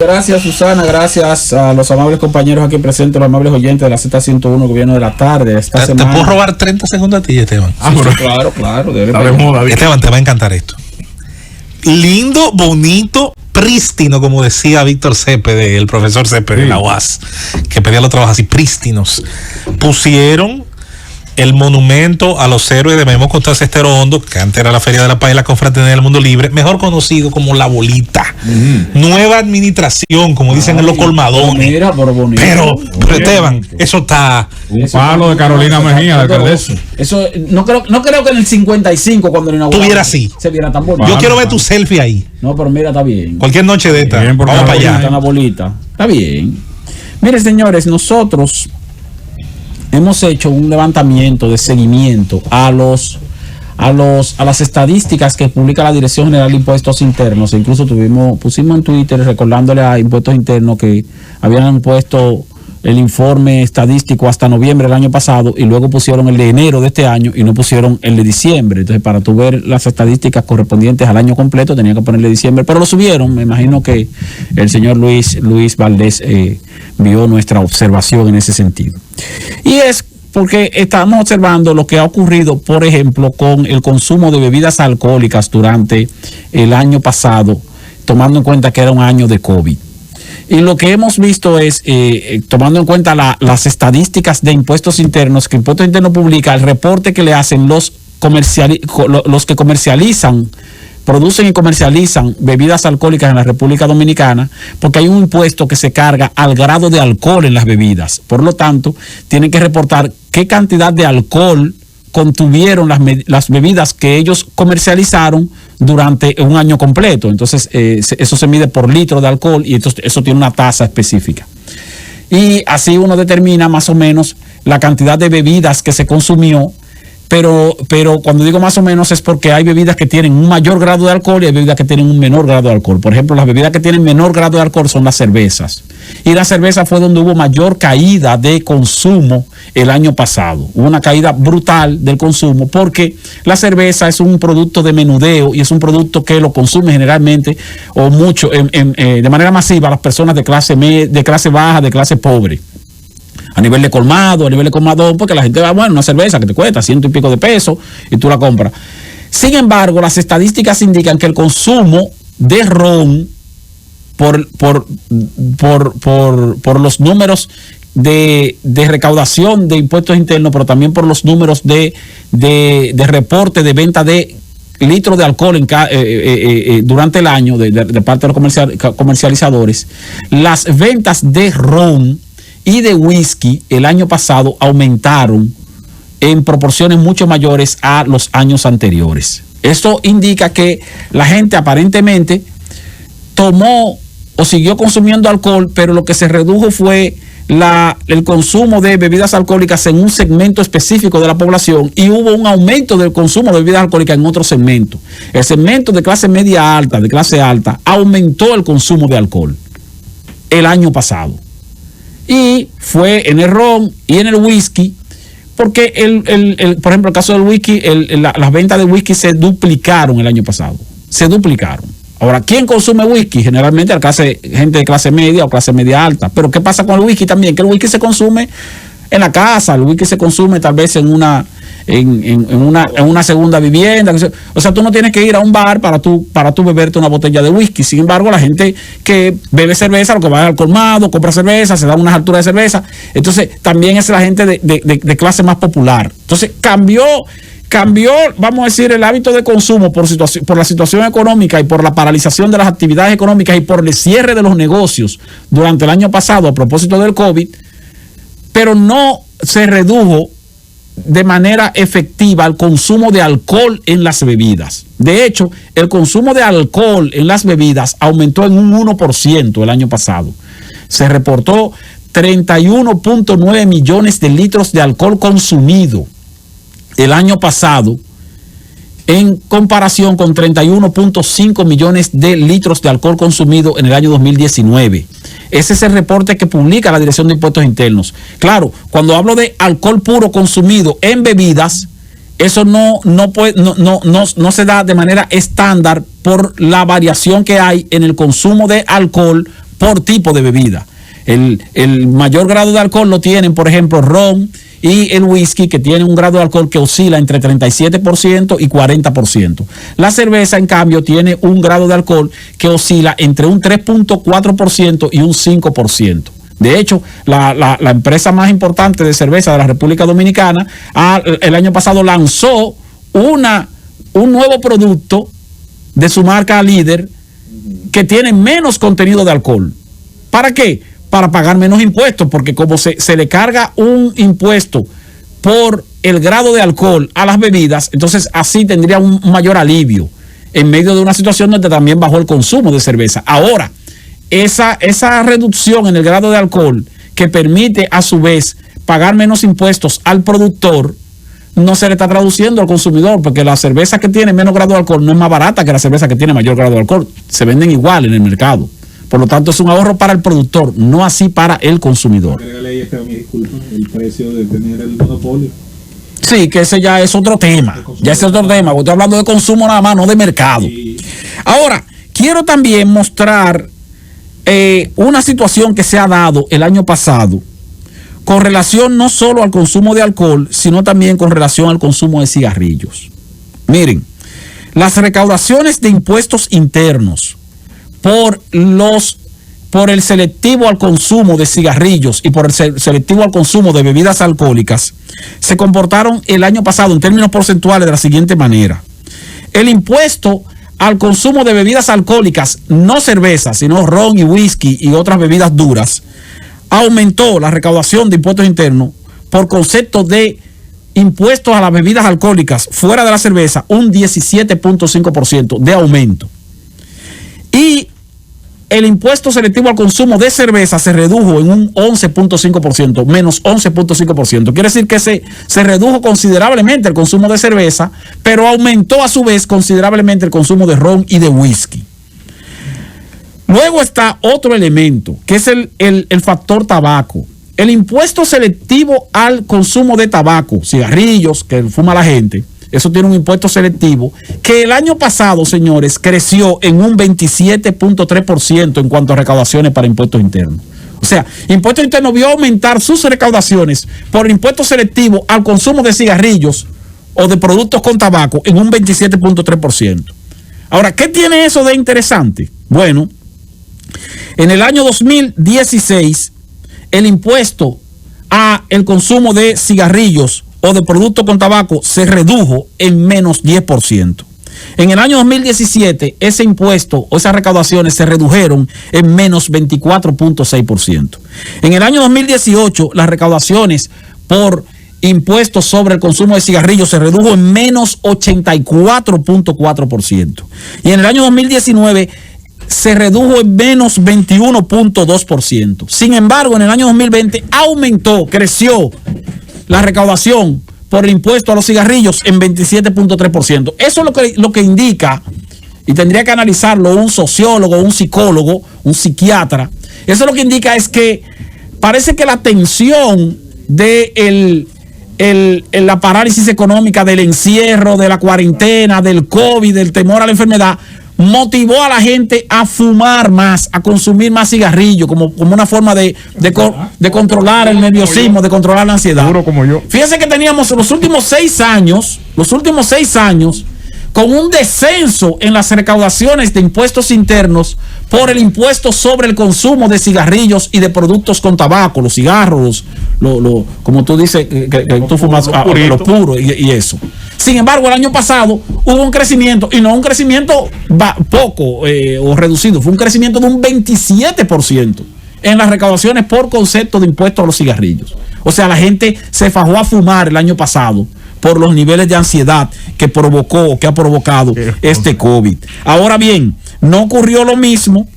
Gracias, Susana, gracias a los amables compañeros aquí presentes, los amables oyentes de la Z101, Gobierno de la Tarde. Te puedo robar 30 segundos a ti, Esteban. Claro. Esteban, te va a encantar esto. Lindo, bonito, prístino, como decía Víctor Cepede, el profesor Cepede de la UAS, que pedía los trabajos así, prístinos. Pusieron el monumento a los héroes de Memo Contreras Estero Hondo, que antes era la Feria de la Paz y la Confraternidad del Mundo Libre, mejor conocido como La Bolita. Nueva administración, como dicen en los colmadones. Mira, pero Esteban, eso está... Un palo de Carolina Mejía, de alcaldesa. Eso, no creo que en el 55, cuando lo inauguraron, tuviera así. Se viera tan bonito. Yo quiero ver tu selfie ahí. No, pero mira, está bien. Cualquier noche de esta, bien, vamos para allá. Una bolita. Está bien. Mire, señores, nosotros hemos hecho un levantamiento de seguimiento a las estadísticas que publica la Dirección General de Impuestos Internos. Incluso pusimos en Twitter recordándole a Impuestos Internos que habían puesto el informe estadístico hasta noviembre del año pasado y luego pusieron el de enero de este año y no pusieron el de diciembre. Entonces, para tú ver las estadísticas correspondientes al año completo, tenían que ponerle diciembre, pero lo subieron. Me imagino que el señor Luis Valdés vio nuestra observación en ese sentido. Y es porque estamos observando lo que ha ocurrido, por ejemplo, con el consumo de bebidas alcohólicas durante el año pasado, tomando en cuenta que era un año de COVID. Y lo que hemos visto es, tomando en cuenta las estadísticas de impuestos internos, que Impuestos Internos publica, el reporte que le hacen los que comercializan, producen y comercializan bebidas alcohólicas en la República Dominicana, porque hay un impuesto que se carga al grado de alcohol en las bebidas. Por lo tanto, tienen que reportar qué cantidad de alcohol contuvieron las bebidas que ellos comercializaron durante un año completo. Entonces, eso se mide por litro de alcohol y eso tiene una tasa específica. Y así uno determina más o menos la cantidad de bebidas que se consumió, pero cuando digo más o menos es porque hay bebidas que tienen un mayor grado de alcohol y hay bebidas que tienen un menor grado de alcohol. Por ejemplo, las bebidas que tienen menor grado de alcohol son las cervezas. Y la cerveza fue donde hubo mayor caída de consumo el año pasado. Hubo una caída brutal del consumo porque la cerveza es un producto de menudeo y es un producto que lo consume generalmente o mucho de manera masiva las personas de clase baja, de clase pobre. A nivel de colmado, porque la gente va, bueno, una cerveza que te cuesta 100 y pico de pesos y tú la compras. Sin embargo, las estadísticas indican que el consumo de ron por los números de recaudación de impuestos internos, pero también por los números de reporte de venta de litros de alcohol durante el año de parte de los comercializadores, las ventas de ron y de whisky el año pasado aumentaron en proporciones mucho mayores a los años anteriores. Esto indica que la gente aparentemente tomó o siguió consumiendo alcohol, pero lo que se redujo fue el consumo de bebidas alcohólicas en un segmento específico de la población y hubo un aumento del consumo de bebidas alcohólicas en otro segmento. El segmento de clase media alta, de clase alta, aumentó el consumo de alcohol el año pasado. Y fue en el ron y en el whisky, porque por ejemplo, el caso del whisky, las ventas de whisky se duplicaron el año pasado. Se duplicaron. Ahora, ¿quién consume whisky? Generalmente gente de clase media o clase media alta. Pero ¿qué pasa con el whisky también? Que el whisky se consume en la casa, el whisky se consume tal vez en una segunda vivienda. O sea, tú no tienes que ir a un bar para tú beberte una botella de whisky. Sin embargo, la gente que bebe cerveza, lo que va al colmado, compra cerveza, se da unas alturas de cerveza. Entonces, también es la gente de clase más popular. Entonces, cambió, vamos a decir, el hábito de consumo por la situación económica y por la paralización de las actividades económicas y por el cierre de los negocios durante el año pasado a propósito del COVID, pero no se redujo de manera efectiva el consumo de alcohol en las bebidas. De hecho, el consumo de alcohol en las bebidas aumentó en un 1% el año pasado. Se reportó 31.9 millones de litros de alcohol consumido el año pasado, en comparación con 31.5 millones de litros de alcohol consumido en el año 2019. Ese es el reporte que publica la Dirección de Impuestos Internos. Claro, cuando hablo de alcohol puro consumido en bebidas, eso no se da de manera estándar por la variación que hay en el consumo de alcohol por tipo de bebida. El mayor grado de alcohol lo tienen, por ejemplo, ron y el whisky, que tiene un grado de alcohol que oscila entre 37% y 40%. La cerveza, en cambio, tiene un grado de alcohol que oscila entre un 3.4% y un 5%. De hecho, la empresa más importante de cerveza de la República Dominicana el año pasado lanzó un nuevo producto de su marca líder que tiene menos contenido de alcohol. ¿Para qué? Para pagar menos impuestos, porque como se le carga un impuesto por el grado de alcohol a las bebidas, entonces así tendría un mayor alivio en medio de una situación donde también bajó el consumo de cerveza. Ahora, esa reducción en el grado de alcohol que permite a su vez pagar menos impuestos al productor, no se le está traduciendo al consumidor, porque la cerveza que tiene menos grado de alcohol no es más barata que la cerveza que tiene mayor grado de alcohol. Se venden igual en el mercado. Por lo tanto, es un ahorro para el productor, no así para el consumidor. El precio de tener el monopolio. Sí, que ese ya es otro tema. Ya es otro tema. Estoy hablando de consumo nada más, no de mercado. Ahora, quiero también mostrar una situación que se ha dado el año pasado con relación no solo al consumo de alcohol, sino también con relación al consumo de cigarrillos. Miren, las recaudaciones de impuestos internos por el selectivo al consumo de cigarrillos y por el selectivo al consumo de bebidas alcohólicas se comportaron el año pasado en términos porcentuales de la siguiente manera. El impuesto al consumo de bebidas alcohólicas, no cerveza, sino ron y whisky y otras bebidas duras, aumentó la recaudación de impuestos internos por concepto de impuestos a las bebidas alcohólicas fuera de la cerveza, un 17.5% de aumento. Y el impuesto selectivo al consumo de cerveza se redujo en un 11.5%, menos 11.5%. Quiere decir que se redujo considerablemente el consumo de cerveza, pero aumentó a su vez considerablemente el consumo de ron y de whisky. Luego está otro elemento, que es el factor tabaco. El impuesto selectivo al consumo de tabaco, cigarrillos que fuma la gente, eso tiene un impuesto selectivo que el año pasado, señores, creció en un 27.3% en cuanto a recaudaciones para impuestos internos. O sea, impuestos internos vio aumentar sus recaudaciones por el impuesto selectivo al consumo de cigarrillos o de productos con tabaco en un 27.3%. Ahora, ¿qué tiene eso de interesante? Bueno, en el año 2016, el impuesto a el consumo de cigarrillos o de productos con tabaco se redujo en menos 10%. En el año 2017, ese impuesto o esas recaudaciones se redujeron en menos 24.6%. En el año 2018, las recaudaciones por impuestos sobre el consumo de cigarrillos se redujo en menos 84.4%. Y en el año 2019 se redujo en menos 21.2%. Sin embargo, en el año 2020 creció la recaudación por el impuesto a los cigarrillos en 27.3%. Eso es lo que indica, y tendría que analizarlo un sociólogo, un psicólogo, un psiquiatra. Eso lo que indica es que parece que la tensión de la parálisis económica, del encierro, de la cuarentena, del COVID, del temor a la enfermedad, motivó a la gente a fumar más, a consumir más cigarrillos, como una forma de controlar el nerviosismo, de controlar la ansiedad. Seguro como yo. Fíjense que teníamos los últimos 6 años, con un descenso en las recaudaciones de impuestos internos por el impuesto sobre el consumo de cigarrillos y de productos con tabaco, los cigarros, como tú dices, que tú fumas, los puros y eso. Sin embargo, el año pasado hubo un crecimiento, y no un crecimiento poco o reducido, fue un crecimiento de un 27% en las recaudaciones por concepto de impuestos a los cigarrillos. O sea, la gente se fajó a fumar el año pasado por los niveles de ansiedad que ha provocado este COVID. Ahora bien, no ocurrió lo mismo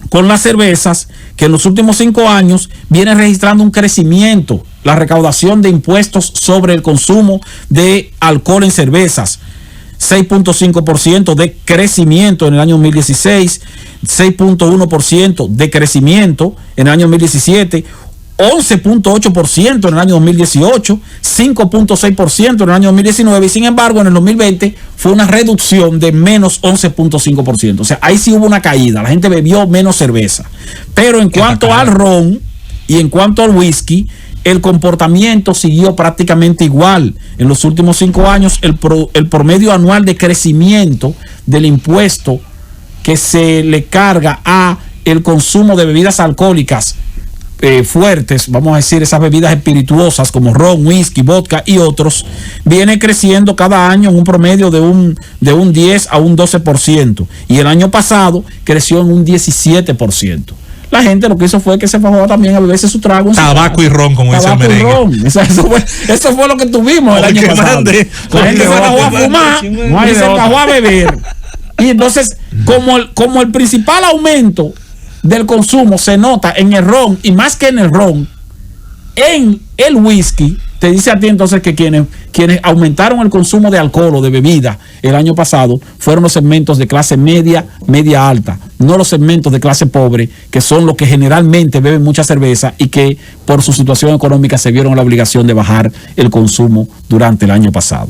con las cervezas, que en los últimos 5 años viene registrando un crecimiento, la recaudación de impuestos sobre el consumo de alcohol en cervezas, 6.5% de crecimiento en el año 2016, 6.1% de crecimiento en el año 2017, 11.8% en el año 2018, 5.6% en el año 2019, y sin embargo en el 2020 fue una reducción de menos 11.5%. O sea, ahí sí hubo una caída, la gente bebió menos cerveza. Pero en cuanto al ron y en cuanto al whisky, el comportamiento siguió prácticamente igual. En los últimos 5 años, el promedio anual de crecimiento del impuesto que se le carga a el consumo de bebidas alcohólicas fuertes, vamos a decir esas bebidas espirituosas como ron, whisky, vodka y otros, viene creciendo cada año en un promedio de un 10 a un 12%, y el año pasado creció en un 17%. La gente lo que hizo fue que se fajó también a beberse su trago. Tabaco y ron, como dice el merengue. Eso fue lo que tuvimos el año pasado. La gente se fajó a fumar y se fajó a beber. Y entonces, como el principal aumento del consumo se nota en el ron, y más que en el ron, en el whisky, te dice a ti entonces que quienes aumentaron el consumo de alcohol o de bebida el año pasado fueron los segmentos de clase media, media alta, no los segmentos de clase pobre, que son los que generalmente beben mucha cerveza y que por su situación económica se vieron la obligación de bajar el consumo durante el año pasado.